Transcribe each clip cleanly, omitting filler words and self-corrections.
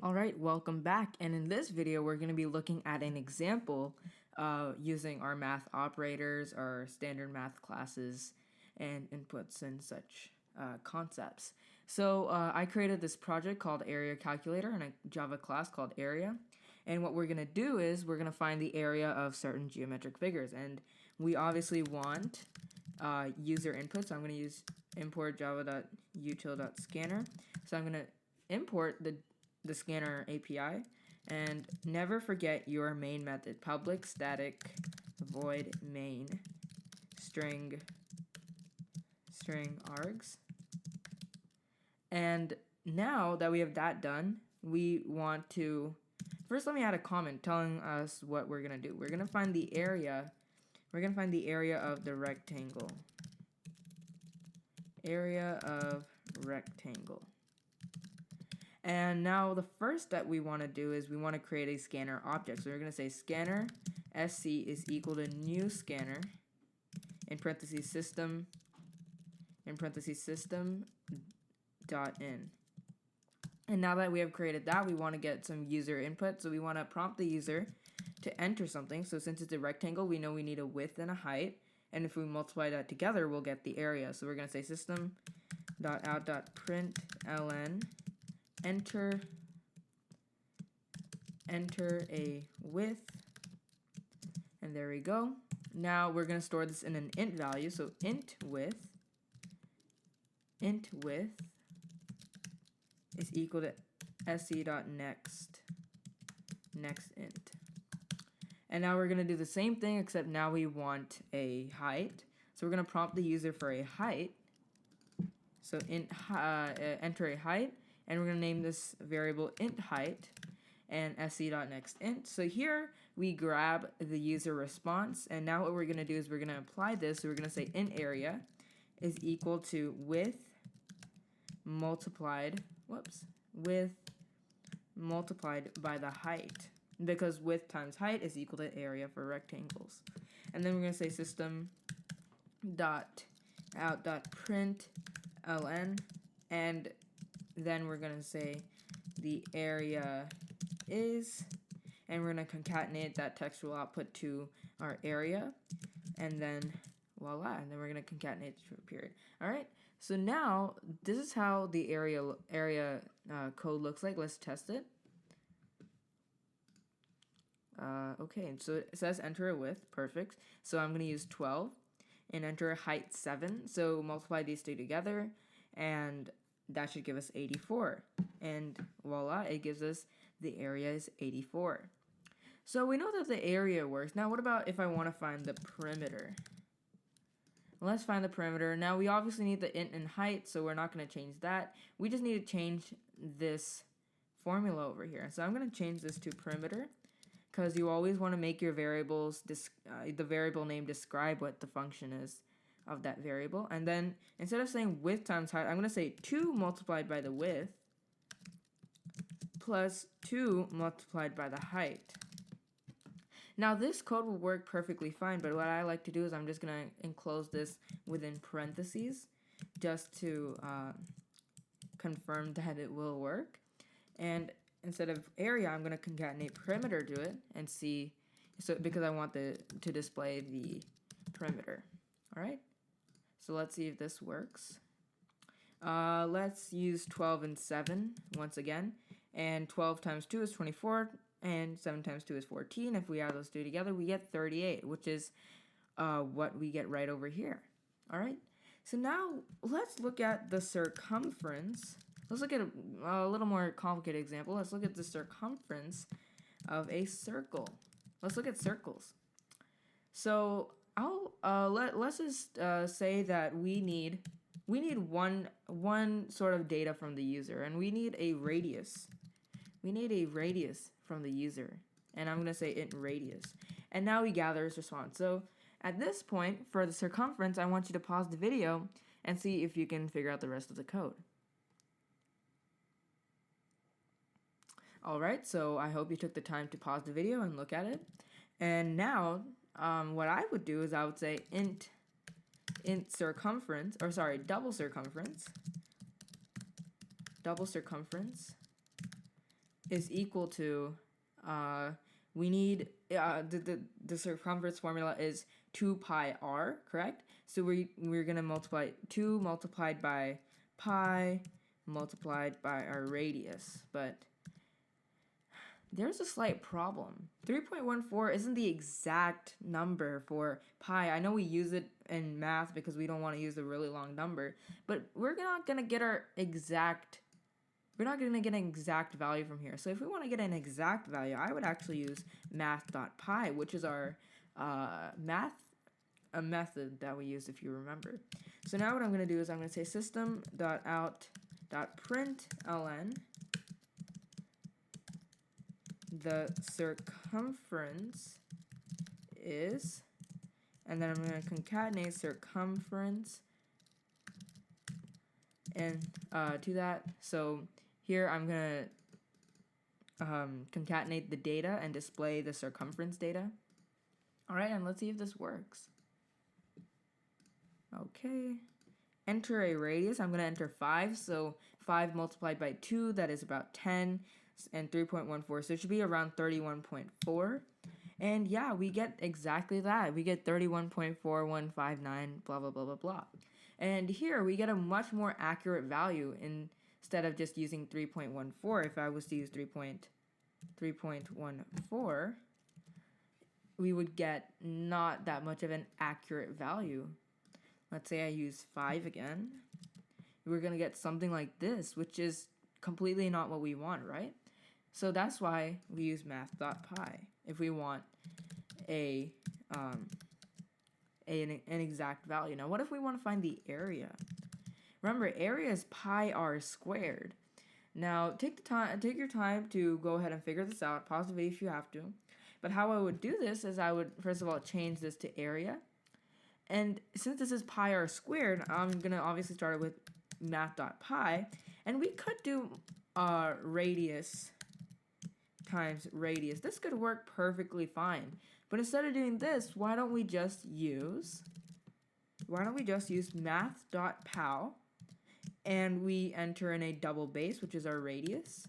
Alright, welcome back, and in this video we're going to be looking at an example using our math operators, our standard math classes, and inputs and such concepts. So I created this project called Area Calculator in a Java class called Area, and what we're going to do is we're going to find the area of certain geometric figures, and we obviously want user input, so I'm going to use import java.util.scanner. So I'm going to import the scanner API, and never forget your main method: public static void main string args. And now that we have that done, we want to first let me add a comment telling us what we're gonna do. We're gonna find the area. We're gonna find the area of the rectangle. Area of rectangle. And now the first step we want to do is we want to create a scanner object. So we're going to say scanner sc is equal to new scanner in parentheses system dot in. And now that we have created that, we want to get some user input. So we want to prompt the user to enter something. So since it's a rectangle, we know we need a width and a height. And if we multiply that together, we'll get the area. So we're going to say system.out.println enter a width, and there we go. Now we're going to store this in an int value, so int width is equal to sc.next int. And now we're going to do the same thing, except now we want a height. So we're going to prompt the user for a height. So enter a height, and we're going to name this variable int height and sc.nextInt. So here we grab the user response, and now what we're going to do is we're going to apply this. So we're going to say int area is equal to width multiplied by the height, because width times height is equal to area for rectangles. And then we're going to say system.out.println, and then we're going to say the area is, and we're going to concatenate that textual output to our area, and then voila, and then we're going to concatenate the period. All right, so now this is how the area code looks like. Let's test it. Okay, so it says enter a width, perfect. So I'm going to use 12 and enter a height 7. So multiply these two together, and that should give us 84. And voila, it gives us the area is 84. So we know that the area works. Now what about if I want to find the perimeter? Let's find the perimeter. Now we obviously need the int and height, so we're not going to change that. We just need to change this formula over here. So I'm going to change this to perimeter, because you always want to make your variables, the variable name describe what the function is of that variable. And then instead of saying width times height, I'm going to say 2 multiplied by the width plus 2 multiplied by the height. Now this code will work perfectly fine, but what I like to do is I'm just going to enclose this within parentheses just to confirm that it will work. And instead of area, I'm going to concatenate perimeter to it and see, so because I want to display the perimeter. All right, so let's see if this works. Let's use 12 and 7 once again, and 12 times 2 is 24, and 7 times 2 is 14. If we add those two together, we get 38, which is what we get right over here. All right, so now let's look at the circumference. Let's look at a little more complicated example. Let's look at the circumference of a circle. Let's look at circles. So let's just say that we need one sort of data from the user, and we need a radius. We need a radius from the user, and I'm going to say int radius. And now we gather its response. So at this point, for the circumference, I want you to pause the video and see if you can figure out the rest of the code. Alright, so I hope you took the time to pause the video and look at it. And now, what I would do is I would say int circumference, or sorry, double circumference is equal to, we need, the circumference formula is 2 pi r, correct? So we're going to multiply 2 multiplied by pi multiplied by our radius. But there's a slight problem. 3.14 isn't the exact number for pi. I know we use it in math because we don't want to use a really long number, but we're not going to get an exact value from here. So if we want to get an exact value, I would actually use math.pi, which is our a method that we use, if you remember. So now what I'm going to do is I'm going to say system.out.println the circumference is, and then I'm going to concatenate circumference and to that. So here I'm going to concatenate the data and display the circumference data. All right, and let's see if this works. Okay, enter a radius. I'm going to enter 5, so 5 multiplied by 2, that is about 10, and 3.14, so it should be around 31.4. And yeah, we get exactly that. We get 31.4159, blah, blah, blah, blah, blah. And here we get a much more accurate value instead of just using 3.14. If I was to use 3.14, we would get not that much of an accurate value. Let's say I use 5 again. We're going to get something like this, which is completely not what we want, right? So that's why we use math.pi if we want an exact value. Now, what if we want to find the area? Remember, area is pi r squared. Now, take your time to go ahead and figure this out. Pause the video if you have to. But how I would do this is I would, first of all, change this to area. And since this is pi r squared, I'm going to obviously start it with math.pi. And we could do radius times radius. This could work perfectly fine. But instead of doing this, why don't we just use math.pow, and we enter in a double base, which is our radius,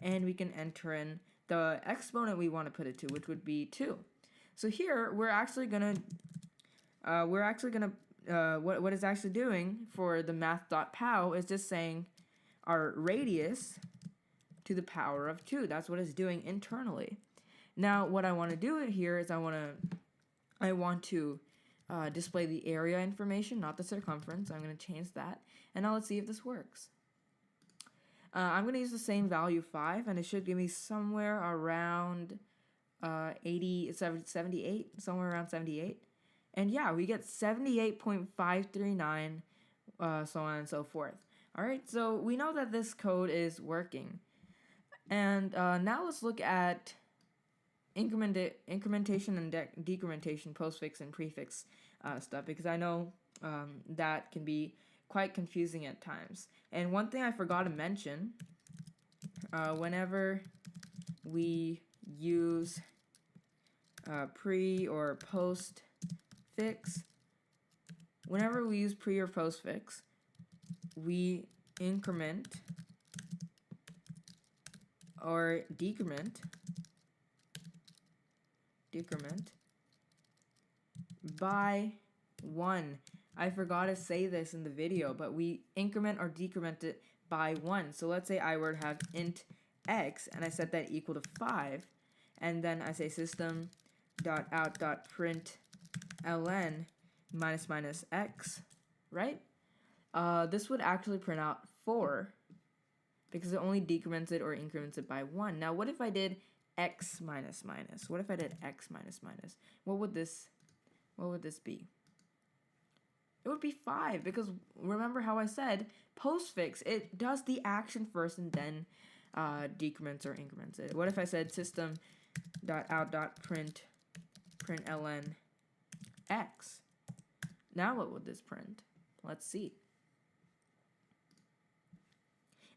and we can enter in the exponent we want to put it to, which would be 2. So here what it's actually doing for the math.pow is just saying our radius to the power of 2. That's what it's doing internally. Now, what I want to do here is I want to display the area information, not the circumference. I'm going to change that, and now let's see if this works. I'm going to use the same value 5, and it should give me somewhere around 78, somewhere around 78. And yeah, we get 78.539, so on and so forth. All right, so we know that this code is working. And now let's look at incrementation and decrementation, postfix and prefix stuff, because I know that can be quite confusing at times. And one thing I forgot to mention, whenever we use pre or post fix, whenever we use pre or post fix, we increment or decrement by 1. I forgot to say this in the video, but we increment or decrement it by 1. So let's say I were to have int x, and I set that equal to 5, and then I say system.out.println minus minus x, right? This would actually print out 4, because it only decrements it or increments it by 1. Now, what if I did x minus minus? What if I did x minus minus? What would this be? It would be 5, because remember how I said postfix, it does the action first and then decrements or increments it. What if I said system.out.println x? Now what would this print? Let's see.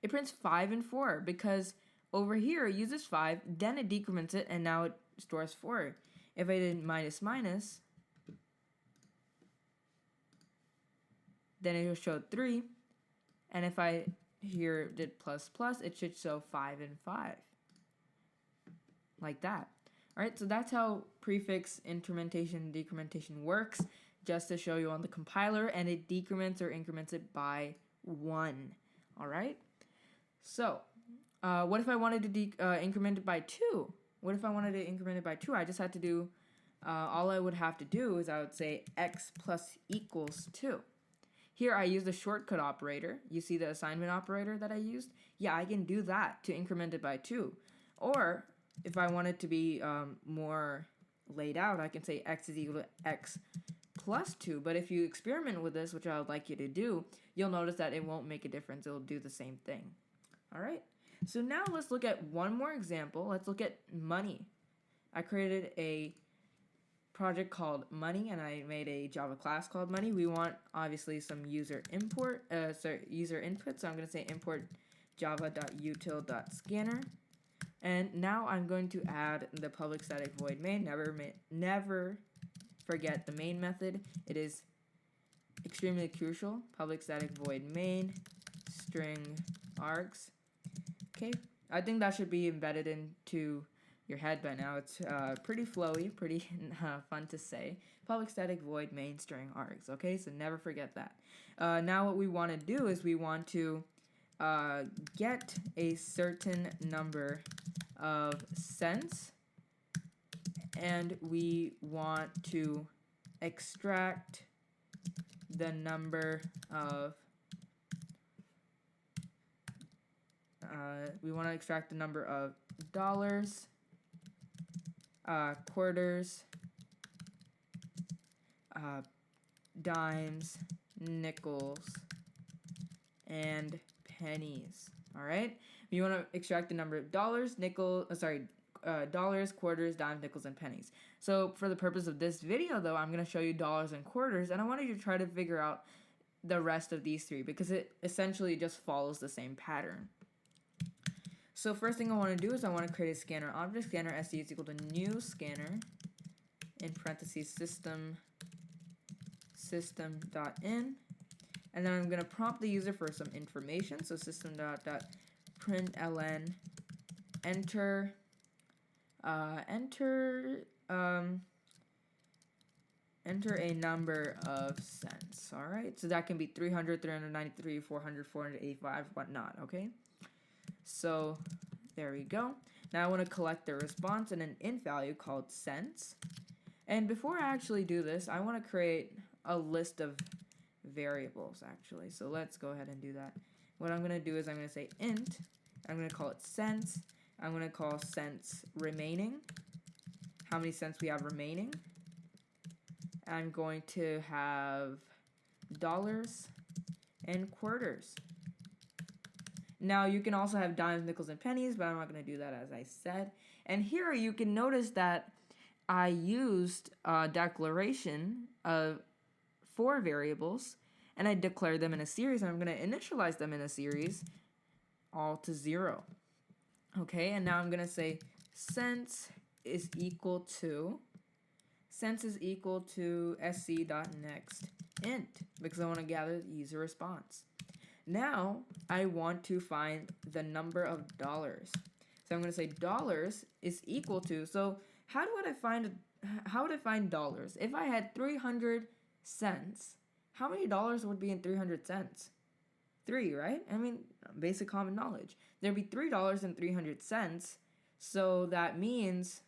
It prints 5 and 4, because over here it uses 5, then it decrements it, and now it stores 4. If I did minus minus, then it will show 3, and if I here did plus plus, it should show 5 and 5. like that. All right, so that's how prefix incrementation and decrementation works, just to show you on the compiler, and it decrements or increments it by 1. All right, so what if I wanted to increment it by 2? What if I wanted to increment it by 2? I just had to do, all I would have to do is I would say x plus equals 2. Here I use the shortcut operator. You see the assignment operator that I used? Yeah, I can do that to increment it by 2. Or if I want it to be more laid out, I can say x is equal to x plus 2. But if you experiment with this, which I would like you to do, you'll notice that it won't make a difference. It'll do the same thing. All right? So now let's look at one more example. Let's look at money. I created a project called money, and I made a Java class called money. We want obviously some user input, so I'm going to say import java.util.scanner. And now I'm going to add the public static void main. Never forget the main method. It is extremely crucial. Public static void main string args. Okay, I think that should be embedded into your head by now. It's pretty flowy, pretty fun to say. Public static void main string args. Okay, so never forget that. Now what we want to do is we want to get a certain number of cents, and we want to extract the number of dollars, quarters, dimes, nickels, and pennies. All right, we want to extract the number of dollars, dollars, quarters, dimes, nickels, and pennies. So for the purpose of this video, though, I'm going to show you dollars and quarters, and I want you to try to figure out the rest of these three because it essentially just follows the same pattern. So first thing I want to do is I want to create a scanner object. Scanner SC is equal to new scanner in parentheses system.in. And then I'm going to prompt the user for some information. So system.println enter a number of cents. All right, so that can be 300, 393, 400, 485, whatnot. Okay, so there we go. Now I want to collect the response in an int value called cents. And before I actually do this, I want to create a list of variables actually. So let's go ahead and do that. What I'm going to do is I'm going to say int. I'm going to call it cents. I'm going to call cents remaining. How many cents we have remaining. I'm going to have dollars and quarters. Now you can also have dimes, nickels, and pennies, but I'm not going to do that as I said. And here you can notice that I used a declaration of 4 variables, and I declared them in a series, and I'm going to initialize them in a series all to 0. Okay, and now I'm going to say cents is equal to sc.next int because I want to gather the user response. Now I want to find the number of dollars. So I'm going to say dollars is equal to, so how would I find dollars? If I had 300 cents, how many dollars would be in 300 cents? 3, right? I mean, basic common knowledge. There'd be $3 and 300 cents. So that means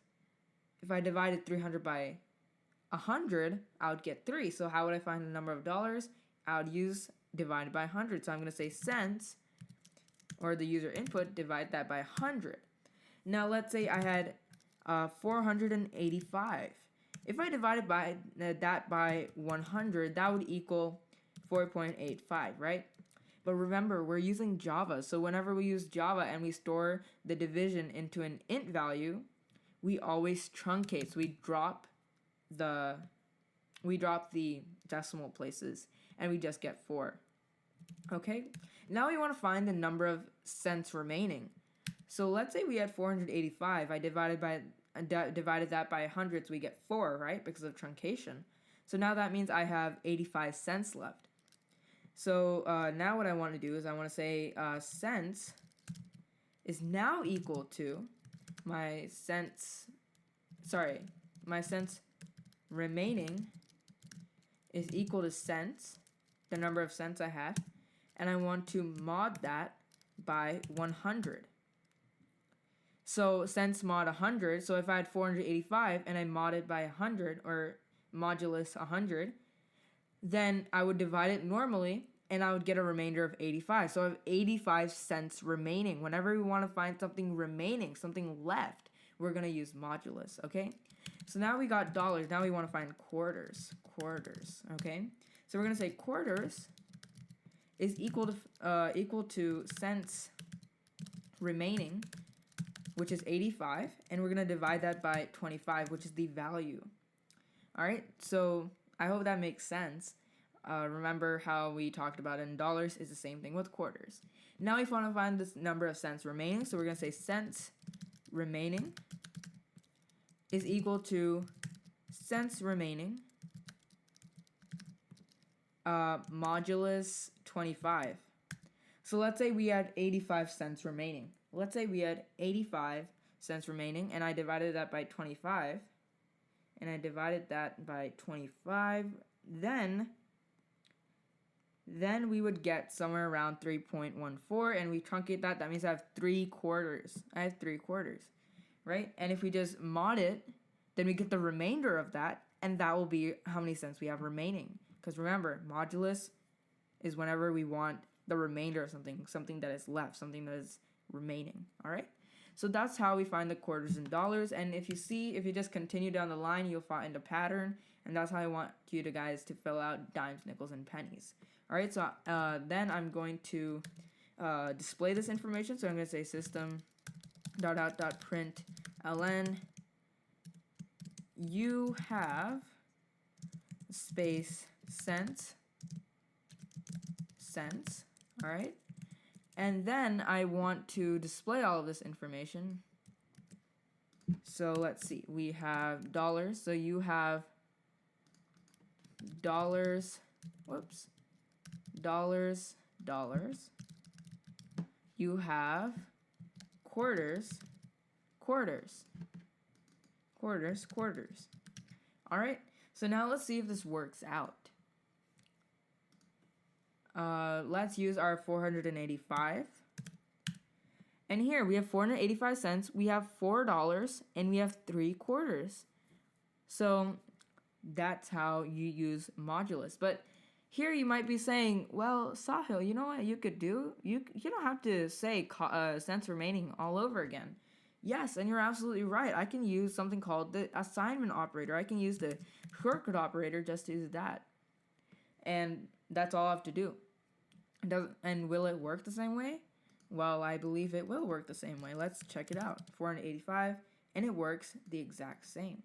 if I divided 300 by 100, I would get 3. So how would I find the number of dollars? I would use divided by 100. So I'm going to say cents, or the user input, divide that by 100. Now let's say I had 485. If I divided by that by 100, that would equal 4.85, right? But remember, we're using Java, so whenever we use Java and we store the division into an int value, we always truncate. So we drop the decimal places, and we just get 4. Okay? Now we want to find the number of cents remaining. So let's say we had 485. I divided that by 100, so we get 4, right? Because of truncation. So now that means I have 85 cents left. So now what I want to do is I want to say cents is now equal to my cents remaining is equal to cents, the number of cents I had, and I want to mod that by 100. So cents mod 100, so if I had 485 and I mod it by 100, or modulus 100, then I would divide it normally and I would get a remainder of 85. So I have 85 cents remaining. Whenever we want to find something remaining, something left, we're going to use modulus, okay? So now we got dollars. Now we want to find quarters, okay? So we're going to say quarters is equal to cents remaining, which is 85, and we're going to divide that by 25, which is the value. All right, so I hope that makes sense. Remember how we talked about it in dollars is the same thing with quarters. Now we want to find this number of cents remaining, so we're going to say cents remaining is equal to cents remaining modulus 25. So let's say we had 85 cents remaining. Let's say we had 85 cents remaining, and I divided that by 25, then we would get somewhere around 3.14, and we truncate that. That means I have 3 quarters. Right? And if we just mod it, then we get the remainder of that, and that will be how many cents we have remaining. Because remember, modulus is whenever we want the remainder of something that is left, something that is remaining. All right? So that's how we find the quarters in dollars. And if you just continue down the line, you'll find a pattern, and that's how I want you guys to fill out dimes, nickels, and pennies. All right, so then I'm going to display this information. So I'm going to say system.out.println you have space cents, all right? And then I want to display all of this information. So let's see, we have dollars. So you have dollars. You have quarters. All right, so now let's see if this works out. Let's use our 485. And here we have 485 cents, we have $4, and we have 3 quarters. So that's how you use modulus. But here you might be saying, well, Sahil, you know what you could do? You don't have to say cents remaining all over again. Yes, and you're absolutely right. I can use something called the assignment operator. I can use the shortcut operator just to use that. And that's all I have to do. And will it work the same way? Well, I believe it will work the same way. Let's check it out. 485, and it works the exact same.